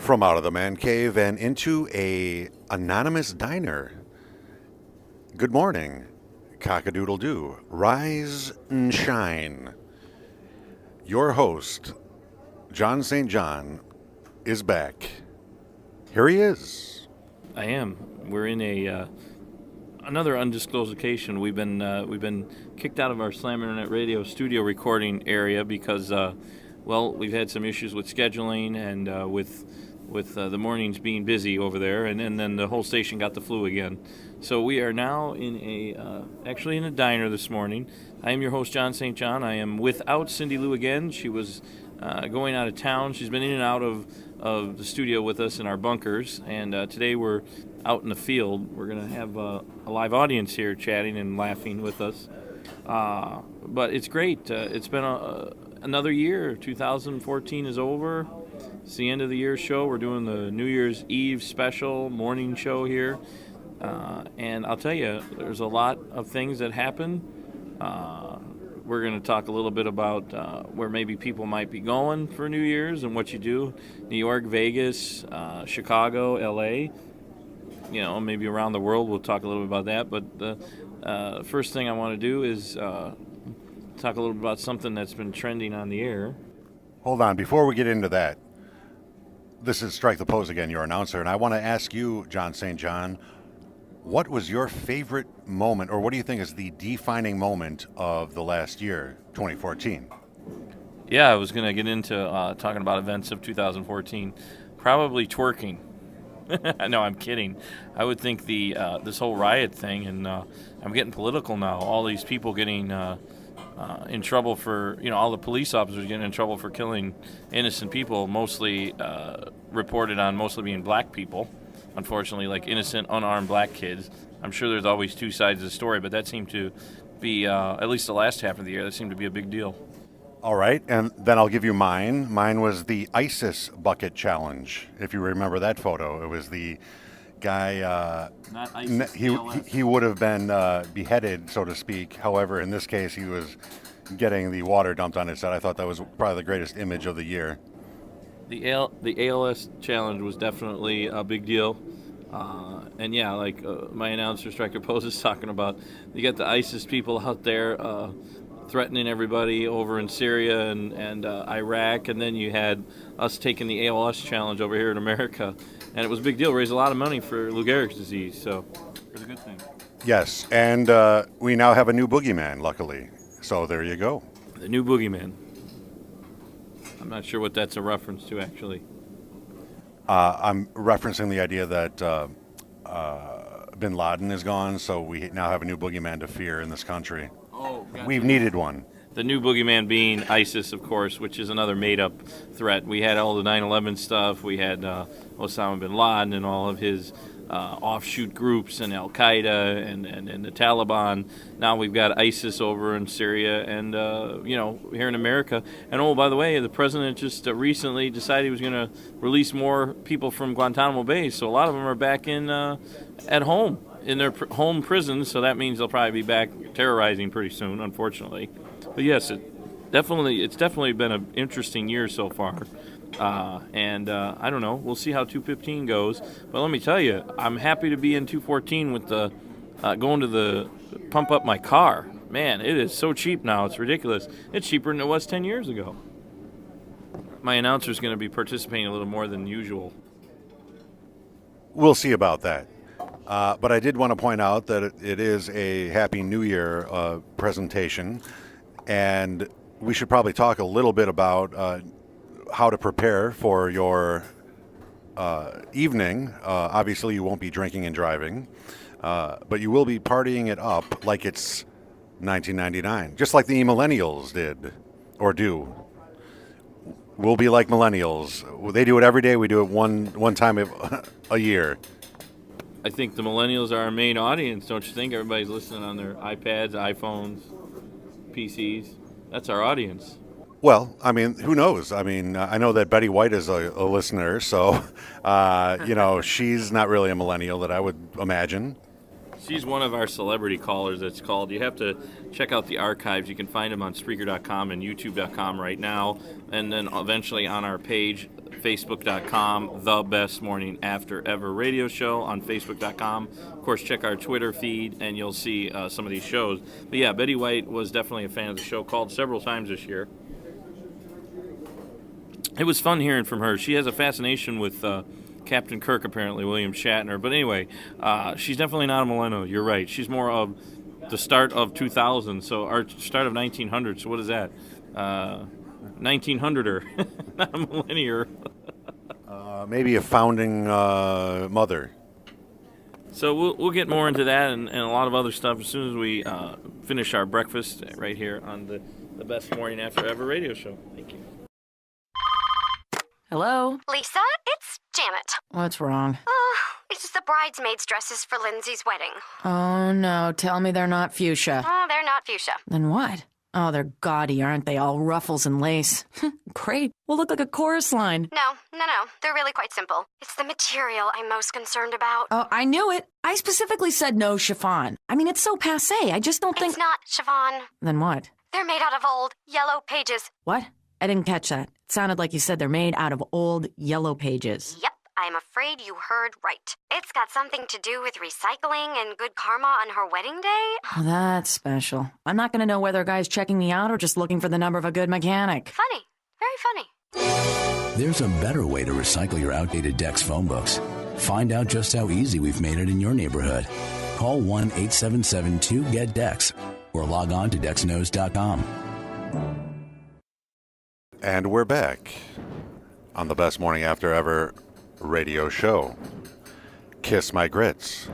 From out of the man cave and into a anonymous diner. Good morning, cock-a-doodle-doo. Rise and shine. Your host, John St. John, is back. Here he is. I am. We're in another undisclosed location. We've been kicked out of our Slam Internet Radio studio recording area because we've had some issues with scheduling and with the mornings being busy over there, and then the whole station got the flu again. So we are now actually in a diner this morning. I am your host, John St. John. I am without Cindy Lou again. She was going out of town. She's been in and out of the studio with us in our bunkers, and today we're out in the field. We're going to have a live audience here chatting and laughing with us. But it's great. It's been another year. 2014 is over. It's the end of the year show. We're doing the New Year's Eve special morning show here. And I'll tell you, there's a lot of things that happen. We're going to talk a little bit about where maybe people might be going for New Year's and what you do. New York, Vegas, Chicago, L.A., maybe around the world. We'll talk a little bit about that. But the first thing I want to do is talk a little bit about something that's been trending on the air. Hold on. Before we get into that, this is StrikeThePoz again, your announcer, and I want to ask you, John St. John, what was your favorite moment, or what do you think is the defining moment of the last year, 2014? Yeah, I was going to get into talking about events of 2014. Probably twerking. No, I'm kidding. I would think this whole riot thing, and I'm getting political now. All these people getting in trouble for, all the police officers getting in trouble for killing innocent people, mostly reported on mostly being black people. Unfortunately, like innocent, unarmed black kids. I'm sure there's always two sides of the story, but that seemed to be, at least the last half of the year, that seemed to be a big deal. All right, and then I'll give you mine. Mine was the ISIS bucket challenge, if you remember that photo. It was the guy, Not ISIS, he would have been beheaded, so to speak. However, in this case, he was getting the water dumped on his head. I thought that was probably the greatest image of the year. The ALS challenge was definitely a big deal. And yeah, like my announcer, StrikeThePoz, is talking about, you got the ISIS people out there threatening everybody over in Syria and Iraq, and then you had us taking the ALS challenge over here in America. And it was a big deal, raised a lot of money for Lou Gehrig's disease, so it was a good thing. Yes, and we now have a new boogeyman, luckily. So there you go. The new boogeyman. I'm not sure what that's a reference to, actually. I'm referencing the idea that bin Laden is gone, so we now have a new boogeyman to fear in this country. Oh, gotcha. We've needed one. The new boogeyman being ISIS, of course, which is another made-up threat. We had all the 9/11 stuff. We had Osama bin Laden and all of his offshoot groups and Al-Qaeda and the Taliban. Now we've got ISIS over in Syria and, here in America. And, oh, by the way, the president just recently decided he was going to release more people from Guantanamo Bay. So a lot of them are back in at home in their home prisons. So that means they'll probably be back terrorizing pretty soon, unfortunately. But, yes, it's definitely been an interesting year so far. I don't know. We'll see how 215 goes. But let me tell you, I'm happy to be in 214 with the going to the pump up my car. Man, it is so cheap now. It's ridiculous. It's cheaper than it was 10 years ago. My announcer's going to be participating a little more than usual. We'll see about that. But I did want to point out that it is a Happy New Year presentation, and we should probably talk a little bit about how to prepare for your evening. Obviously, you won't be drinking and driving, but you will be partying it up like it's 1999, just like the millennials did or do. We'll be like millennials. They do it every day. We do it one time a year. I think the millennials are our main audience, don't you think? Everybody's listening on their iPads, iPhones, PCs. That's our audience. Well, I mean, who knows? I mean, I know that Betty White is a listener, so, she's not really a millennial that I would imagine. She's one of our celebrity callers, it's called. You have to check out the archives. You can find them on Spreaker.com and YouTube.com right now, and then eventually on our page, Facebook.com, The Best Morning After Ever Radio Show on Facebook.com. Of course, check our Twitter feed, and you'll see some of these shows. But yeah, Betty White was definitely a fan of the show, called several times this year. It was fun hearing from her. She has a fascination with Captain Kirk, apparently, William Shatner. But anyway, she's definitely not a millennial. You're right. She's more of the start of 2000, so our start of 1900. So what is that? 1900er, not a millennial. Maybe a founding mother. So we'll get more into that and a lot of other stuff as soon as we finish our breakfast right here on the Best Morning After Ever radio show. Thank you. Hello? Lisa, it's Janet. What's wrong? It's the bridesmaids' dresses for Lindsay's wedding. Oh, no. Tell me they're not fuchsia. Oh, they're not fuchsia. Then what? Oh, they're gaudy, aren't they? All ruffles and lace. Great. We'll look like a chorus line. No. They're really quite simple. It's the material I'm most concerned about. Oh, I knew it. I specifically said no chiffon. I mean, it's so passé. I just don't think... It's not chiffon. Then what? They're made out of old, yellow pages. What? I didn't catch that. It sounded like you said they're made out of old yellow pages. Yep, I'm afraid you heard right. It's got something to do with recycling and good karma on her wedding day. Oh, that's special. I'm not going to know whether a guy's checking me out or just looking for the number of a good mechanic. Funny. Very funny. There's a better way to recycle your outdated Dex phone books. Find out just how easy we've made it in your neighborhood. Call 1-877-2-GET-DEX or log on to DexKnows.com. And we're back on the Best Morning After Ever radio show. Kiss my grits.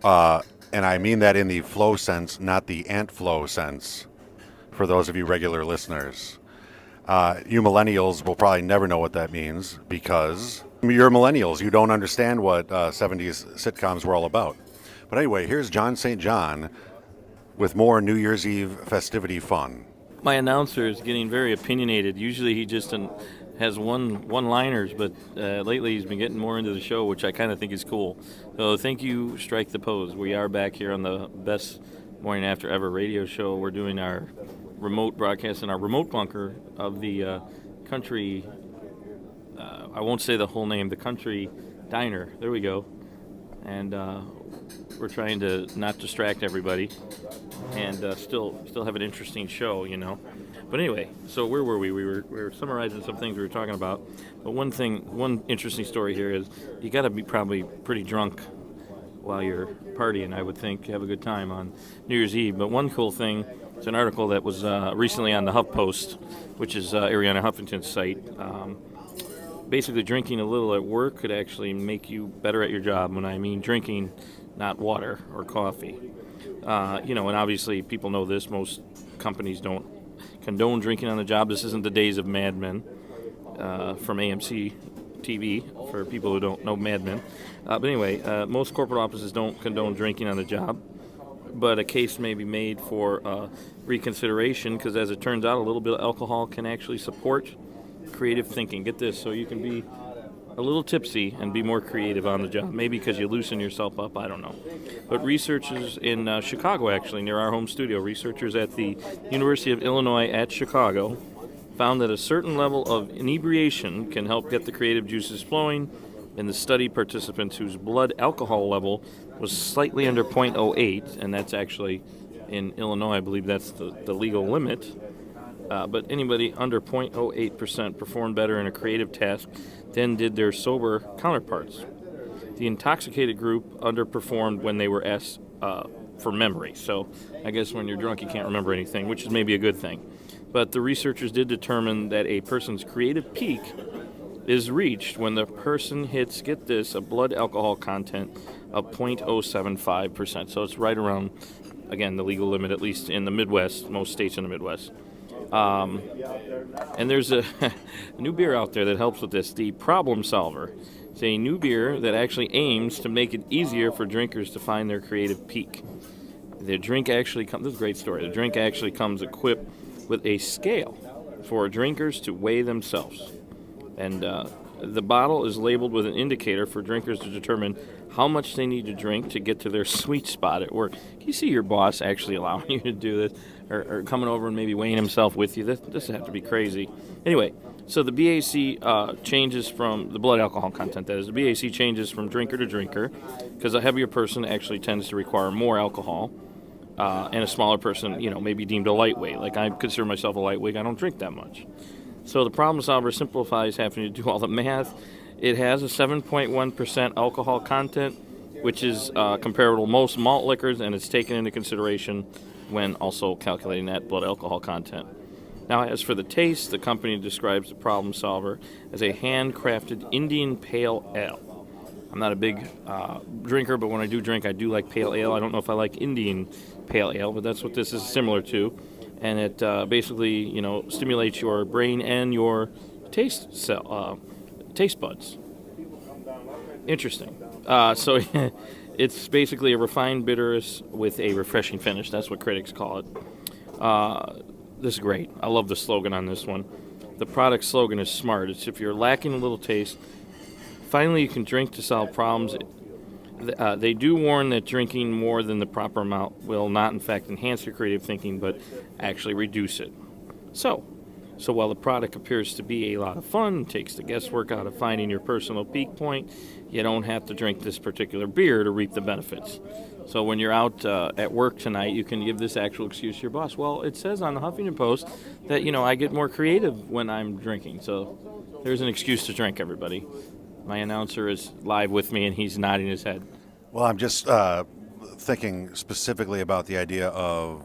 And I mean that in the flow sense, not the ant flow sense, for those of you regular listeners. You millennials will probably never know what that means because you're millennials. You don't understand what 70s sitcoms were all about. But anyway, here's John St. John with more New Year's Eve festivity fun. My announcer is getting very opinionated. Usually he just has one-liners, but lately he's been getting more into the show, which I kind of think is cool. So thank you, Strike the Pose. We are back here on the Best Morning After Ever radio show. We're doing our remote broadcast in our remote bunker of the country, I won't say the whole name, the country diner. There we go. And we're trying to not distract everybody and still have an interesting show, you know. But anyway, so where were we? We were summarizing some things we were talking about. But one interesting story here is you got to be probably pretty drunk while you're partying, I would think, have a good time on New Year's Eve. But one cool thing, it's an article that was recently on the HuffPost, which is Ariana Huffington's site. Basically, drinking a little at work could actually make you better at your job. When I mean drinking, not water or coffee. And obviously people know this. Most companies don't condone drinking on the job. This isn't the days of Mad Men from AMC TV, for people who don't know Mad Men. But anyway, most corporate offices don't condone drinking on the job. But a case may be made for reconsideration because, as it turns out, a little bit of alcohol can actually support creative thinking. Get this, so you can be a little tipsy and be more creative on the job. Maybe because you loosen yourself up, I don't know. But researchers in Chicago, actually, near our home studio, researchers at the University of Illinois at Chicago found that a certain level of inebriation can help get the creative juices flowing. In the study, participants whose blood alcohol level was slightly under 0.08, and that's actually in Illinois, I believe that's the legal limit. But anybody under 0.08% performed better in a creative task than did their sober counterparts. The intoxicated group underperformed when they were asked for memory. So I guess when you're drunk, you can't remember anything, which is maybe a good thing. But the researchers did determine that a person's creative peak is reached when the person hits, get this, a blood alcohol content of 0.075%. So it's right around, again, the legal limit, at least in the Midwest, most states in the Midwest. And there's a new beer out there that helps with this, the Problem Solver. It's a new beer that actually aims to make it easier for drinkers to find their creative peak. The drink actually comes, this is a great story, the drink actually comes equipped with a scale for drinkers to weigh themselves. And The bottle is labeled with an indicator for drinkers to determine how much they need to drink to get to their sweet spot at work. Can you see your boss actually allowing you to do this, or coming over and maybe weighing himself with you? This would have to be crazy. Anyway, so the BAC changes from the blood alcohol content. That is, the BAC changes from drinker to drinker, because a heavier person actually tends to require more alcohol, and a smaller person, may be deemed a lightweight. Like, I consider myself a lightweight. I don't drink that much. So the problem solver simplifies having to do all the math. It has a 7.1% alcohol content, which is comparable to most malt liquors, and it's taken into consideration when also calculating that blood alcohol content. Now, as for the taste, the company describes the problem solver as a handcrafted Indian Pale Ale. I'm not a big drinker, but when I do drink, I do like Pale Ale. I don't know if I like Indian Pale Ale, but that's what this is similar to. And it basically, stimulates your brain and your taste buds. Interesting. So it's basically a refined bitters with a refreshing finish. That's what critics call it. This is great. I love the slogan on this one. The product slogan is smart. It's if you're lacking a little taste, finally you can drink to solve problems. They do warn that drinking more than the proper amount will not, in fact, enhance your creative thinking, but actually reduce it. So while the product appears to be a lot of fun, takes the guesswork out of finding your personal peak point, you don't have to drink this particular beer to reap the benefits. So when you're out at work tonight, you can give this actual excuse to your boss. Well, it says on the Huffington Post that, I get more creative when I'm drinking. So there's an excuse to drink, everybody. My announcer is live with me, and he's nodding his head. Well, I'm just thinking specifically about the idea of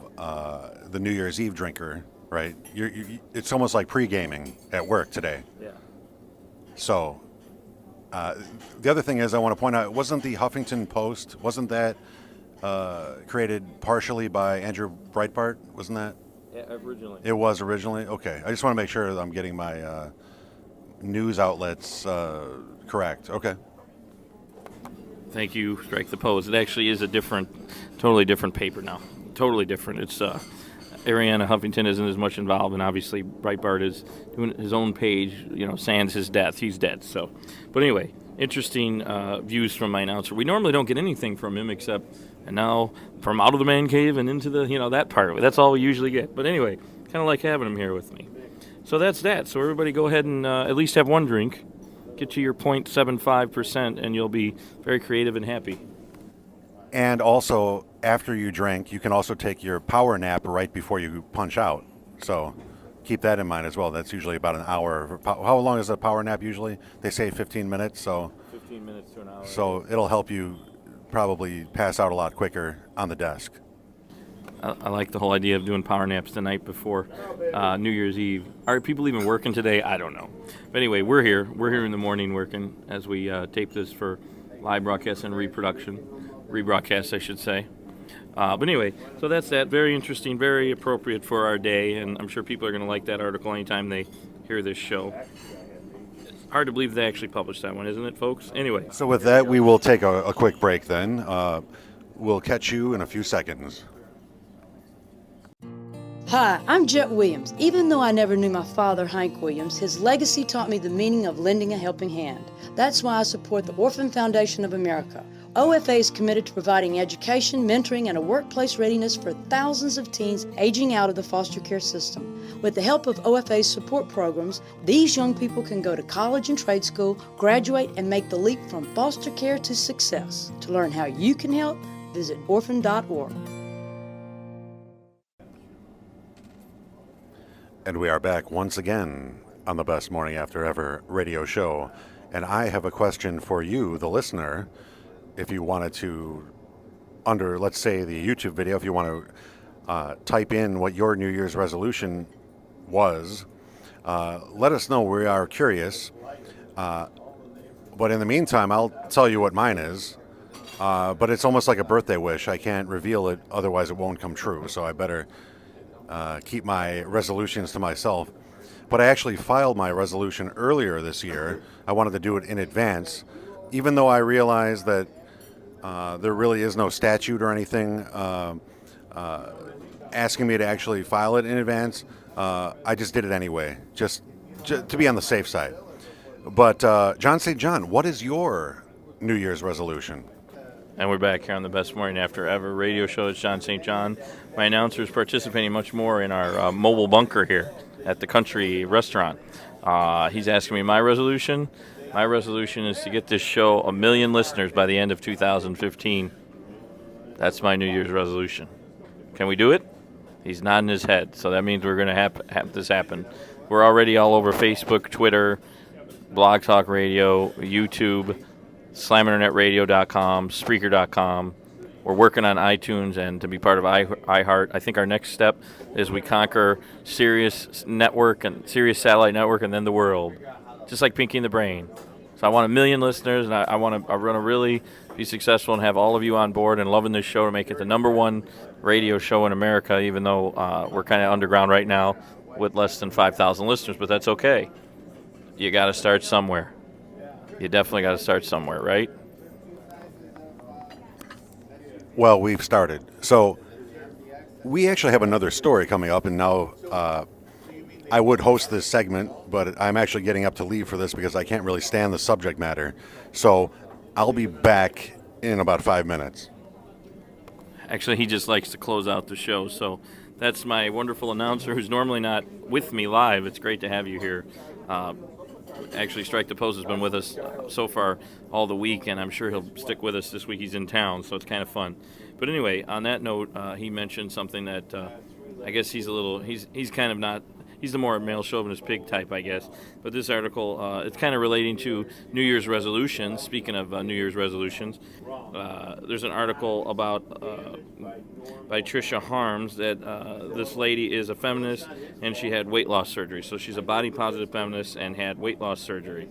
the New Year's Eve drinker, right? It's almost like pre-gaming at work today. Yeah. So the other thing is I want to point out, wasn't the Huffington Post, wasn't that created partially by Andrew Breitbart? Wasn't that? Yeah, originally. It was originally? Okay. I just want to make sure that I'm getting my news outlets correct. Okay. Thank you, StrikeThePoz. It actually is totally different paper now. Totally different. It's Ariana Huffington isn't as much involved, and obviously Breitbart is doing his own page, sans his death. He's dead. So, but anyway, interesting views from my announcer. We normally don't get anything from him except, and now from out of the man cave and into the, that part of it. That's all we usually get. But anyway, kind of like having him here with me. So that's that. So everybody go ahead and at least have one drink. Get to your 0.75%, and you'll be very creative and happy. And also, after you drink, you can also take your power nap right before you punch out. So keep that in mind as well. That's usually about an hour. How long is a power nap usually? They say 15 minutes. So 15 minutes to an hour. So it'll help you probably pass out a lot quicker on the desk. I like the whole idea of doing power naps the night before New Year's Eve. Are people even working today? I don't know. But anyway, we're here. We're here in the morning working as we tape this for live broadcast and rebroadcast, I should say. But anyway, so that's that. Very interesting, very appropriate for our day, and I'm sure people are going to like that article anytime they hear this show. It's hard to believe they actually published that one, isn't it, folks? Anyway. So with that, we will take a quick break then. We'll catch you in a few seconds. Hi, I'm Jet Williams. Even though I never knew my father, Hank Williams, his legacy taught me the meaning of lending a helping hand. That's why I support the Orphan Foundation of America. OFA is committed to providing education, mentoring, and a workplace readiness for thousands of teens aging out of the foster care system. With the help of OFA's support programs, these young people can go to college and trade school, graduate, and make the leap from foster care to success. To learn how you can help, visit orphan.org. And we are back once again on the Best Morning After Ever radio show. And I have a question for you, the listener. If you wanted to, under, let's say, the YouTube video, if you want to type in what your New Year's resolution was, let us know. We are curious. But in the meantime, I'll tell you what mine is. But it's almost like a birthday wish. I can't reveal it, otherwise it won't come true. So I better keep my resolutions to myself. But I actually filed my resolution earlier this year. I wanted to do it in advance, even though I realized that there really is no statute or anything asking me to actually file it in advance. I just did it anyway, just to be on the safe side. But John St. John, what is your New Year's resolution? And we're back here on the Best Morning After Ever radio show. It's John St. John. My announcer is participating much more in our mobile bunker here at the country restaurant. He's asking me my resolution. My resolution is to get this show 1 million listeners by the end of 2015. That's my New Year's resolution. Can we do it? He's nodding his head, so that means we're going to have this happen. We're already all over Facebook, Twitter, Blog Talk Radio, YouTube, SlamInternetRadio.com, Spreaker.com. We're working on iTunes and to be part of iHeart. I think our next step is we conquer Sirius Network and Sirius Satellite Network and then the world, just like Pinky and the Brain. So I want 1 million listeners, and I want to really be successful and have all of you on board and loving this show to make it the #1 radio show in America, even though we're kind of underground right now with less than 5,000 listeners, but that's okay. You got to start somewhere. You definitely got to start somewhere, right? Well, we've started. So we actually have another story coming up, and now I would host this segment, but I'm actually getting up to leave for this because I can't really stand the subject matter. So I'll be back in about 5 minutes. Actually, he just likes to close out the show. So that's my wonderful announcer who's normally not with me live. It's great to have you here. Actually, StrikeThePoz has been with us so far all the week, and I'm sure he'll stick with us this week. He's in town, so it's kind of fun. But anyway, on that note, he mentioned something that I guess he's kind of not. He's the more male chauvinist pig type, I guess. But this article, it's kind of relating to New Year's resolutions. Speaking of New Year's resolutions, there's an article about by Trisha Harms that this lady is a feminist and she had weight loss surgery. So she's a body positive feminist and had weight loss surgery.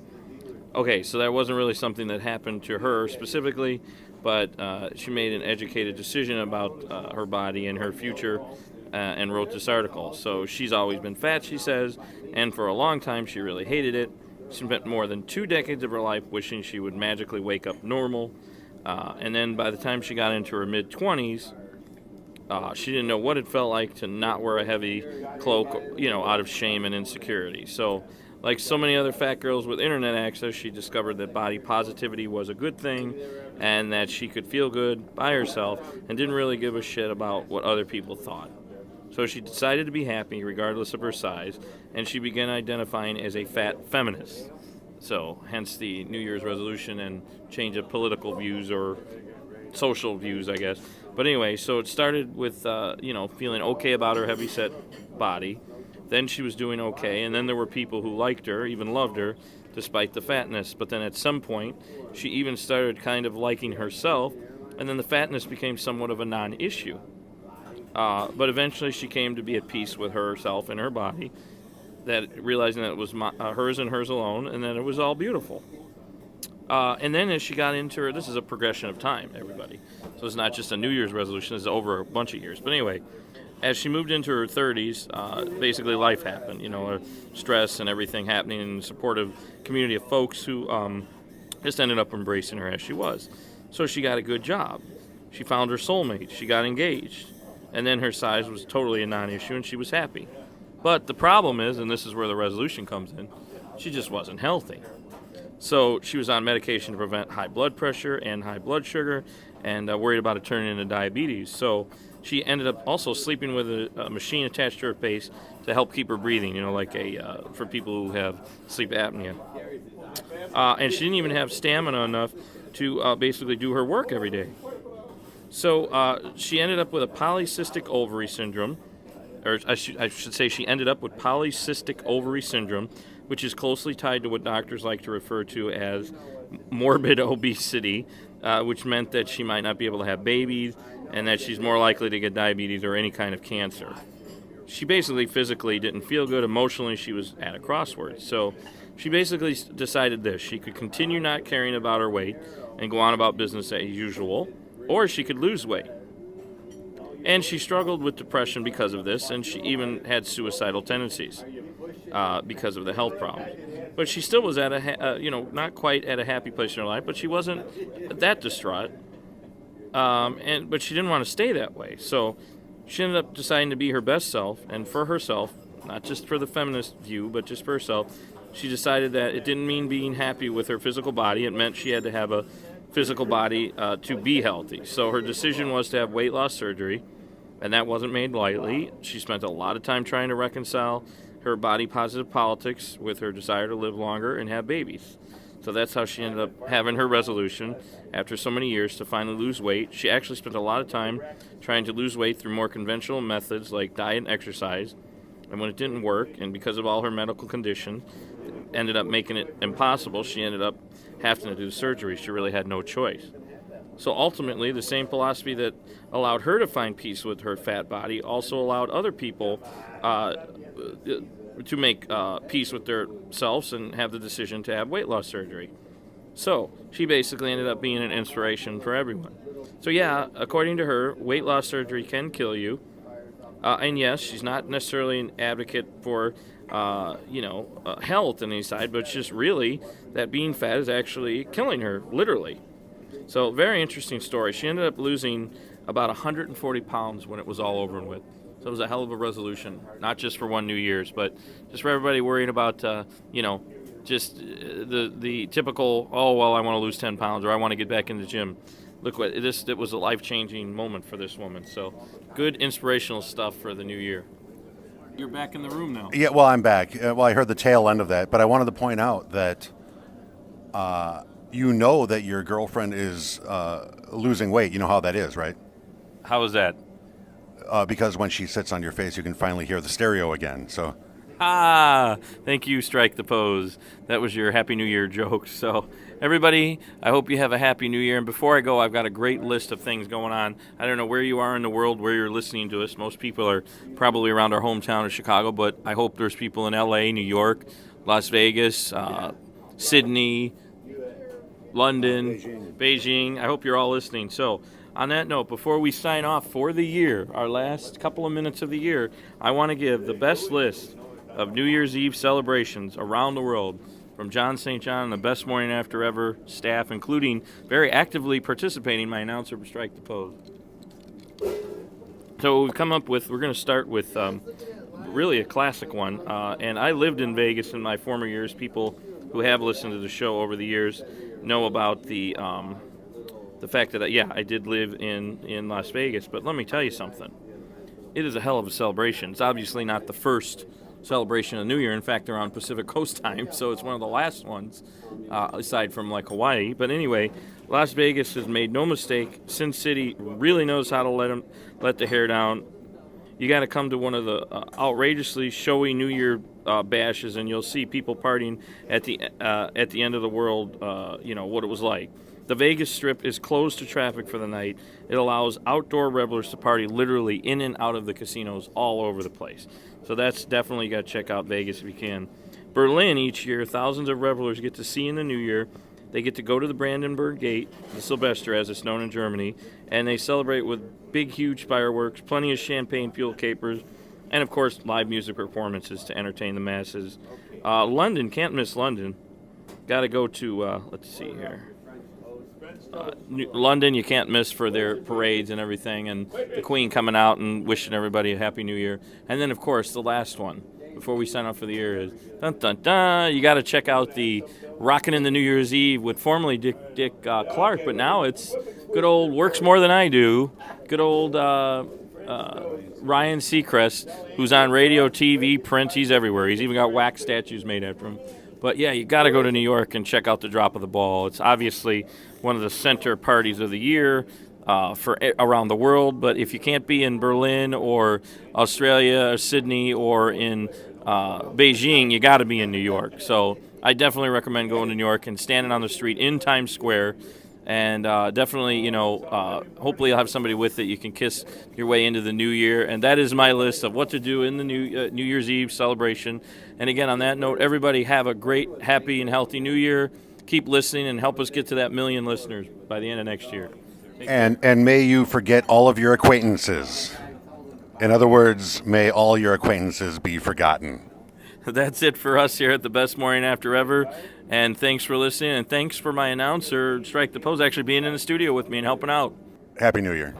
Okay, so that wasn't really something that happened to her specifically, but she made an educated decision about her body and her future. And wrote this article. So she's always been fat, she says, and for a long time she really hated it. She spent more than 2 decades of her life wishing she would magically wake up normal. And then by the time she got into her mid-20s, she didn't know what it felt like to not wear a heavy cloak, out of shame and insecurity. So like so many other fat girls with internet access, she discovered that body positivity was a good thing and that she could feel good by herself and didn't really give a shit about what other people thought. So she decided to be happy regardless of her size, and she began identifying as a fat feminist. So hence the New Year's resolution and change of political views or social views, I guess. But anyway, so it started with, feeling okay about her heavy-set body. Then she was doing okay, and then there were people who liked her, even loved her, despite the fatness. But then at some point, she even started kind of liking herself, and then the fatness became somewhat of a non-issue. But eventually she came to be at peace with herself and her body, that realizing that it was hers and hers alone, and that it was all beautiful. And then as she got into her, this is a progression of time, everybody. So it's not just a New Year's resolution, it's over a bunch of years. But anyway, as she moved into her 30s, basically life happened, stress and everything happening in a supportive community of folks who just ended up embracing her as she was. So she got a good job. She found her soulmate. She got engaged. And then her size was totally a non-issue, and she was happy. But the problem is, and this is where the resolution comes in, she just wasn't healthy. So she was on medication to prevent high blood pressure and high blood sugar, and worried about it turning into diabetes. So she ended up also sleeping with a machine attached to her face to help keep her breathing, for people who have sleep apnea. And she didn't even have stamina enough to basically do her work every day. So she ended up with a polycystic ovary syndrome, or I should say she ended up with polycystic ovary syndrome, which is closely tied to what doctors like to refer to as morbid obesity, which meant that she might not be able to have babies and that she's more likely to get diabetes or any kind of cancer. She basically physically didn't feel good. Emotionally, she was at a crossroads. So she basically decided this. She could continue not caring about her weight and go on about business as usual, or she could lose weight. And she struggled with depression because of this, and she even had suicidal tendencies because of the health problem. But she still was at not quite at a happy place in her life, but she wasn't that distraught. But she didn't want to stay that way. So she ended up deciding to be her best self, and for herself, not just for the feminist view, but just for herself, she decided that it didn't mean being happy with her physical body. It meant she had to have a physical body to be healthy. So her decision was to have weight loss surgery, and that wasn't made lightly. She spent a lot of time trying to reconcile her body positive politics with her desire to live longer and have babies. So that's how she ended up having her resolution after so many years to finally lose weight. She actually spent a lot of time trying to lose weight through more conventional methods like diet and exercise. And when it didn't work, and because of all her medical condition, ended up making it impossible, she ended up having to do surgery. She really had no choice. So ultimately, the same philosophy that allowed her to find peace with her fat body also allowed other people to make peace with themselves and have the decision to have weight loss surgery. So she basically ended up being an inspiration for everyone. So yeah, according to her, weight loss surgery can kill you. And yes, she's not necessarily an advocate for, health on any side, but it's just really that being fat is actually killing her, literally. So very interesting story. She ended up losing about 140 pounds when it was all over and with. So it was a hell of a resolution, not just for one New Year's, but just for everybody worrying about, just the typical, oh, well, I want to lose 10 pounds or I want to get back in the gym. Look what it was a life-changing moment for this woman. So good inspirational stuff for the new year. You're back in the room now. Yeah, well, I'm back. Well, I heard the tail end of that, but I wanted to point out that you know that your girlfriend is losing weight. You know how that is, right? How is that? Because when she sits on your face, you can finally hear the stereo again. So. Thank you, Strike the Pose. That was your Happy New Year joke. So, everybody, I hope you have a Happy New Year. And before I go, I've got a great list of things going on. I don't know where you are in the world, where you're listening to us. Most people are probably around our hometown of Chicago, but I hope there's people in L.A., New York, Las Vegas, Sydney, London, Beijing. I hope you're all listening. So, on that note, before we sign off for the year, our last couple of minutes of the year, I want to give the best list of New Year's Eve celebrations around the world from John St. John and the Best Morning After Ever staff, including very actively participating my announcer for Strike the Pose. So what we've come up with, we're going to start with really a classic one. And I lived in Vegas in my former years. People who have listened to the show over the years know about the fact that, I did live in Las Vegas. But let me tell you something. It is a hell of a celebration. It's obviously not the first celebration of New Year. In fact, they're on Pacific Coast time, so it's one of the last ones, aside from like Hawaii. But anyway, Las Vegas has made no mistake. Sin City really knows how to let the hair down. You got to come to one of the outrageously showy New Year bashes, and you'll see people partying at the end of the world. What it was like. The Vegas Strip is closed to traffic for the night. It allows outdoor revelers to party literally in and out of the casinos all over the place. So that's definitely, you got to check out Vegas if you can. Berlin, each year, thousands of revelers get to see in the new year. They get to go to the Brandenburg Gate, the Silvester as it's known in Germany, and they celebrate with big, huge fireworks, plenty of champagne-fueled capers, and, of course, live music performances to entertain the masses. London, can't miss London. Got to go to, let's see here. London, you can't miss for their parades and everything, and the Queen coming out and wishing everybody a Happy New Year. And then, of course, the last one before we sign off for the year is dun dun dun. You got to check out the Rockin' in the New Year's Eve with formerly Dick Clark, but now it's good old Works More Than I Do. Good old Ryan Seacrest, who's on radio, TV, print. He's everywhere. He's even got wax statues made after him. But yeah, you got to go to New York and check out the Drop of the Ball. It's obviously one of the center parties of the year for around the world. But if you can't be in Berlin or Australia or Sydney or in Beijing, you got to be in New York. So I definitely recommend going to New York and standing on the street in Times Square. And definitely, hopefully you'll have somebody with it. You can kiss your way into the new year. And that is my list of what to do in the New Year's Eve celebration. And again, on that note, everybody have a great, happy, and healthy new year. Keep listening and help us get to that 1 million listeners by the end of next year. And may you forget all of your acquaintances. In other words, may all your acquaintances be forgotten. That's it for us here at the Best Morning After Ever. And thanks for listening. And thanks for my announcer, Strike the Pose, actually being in the studio with me and helping out. Happy New Year.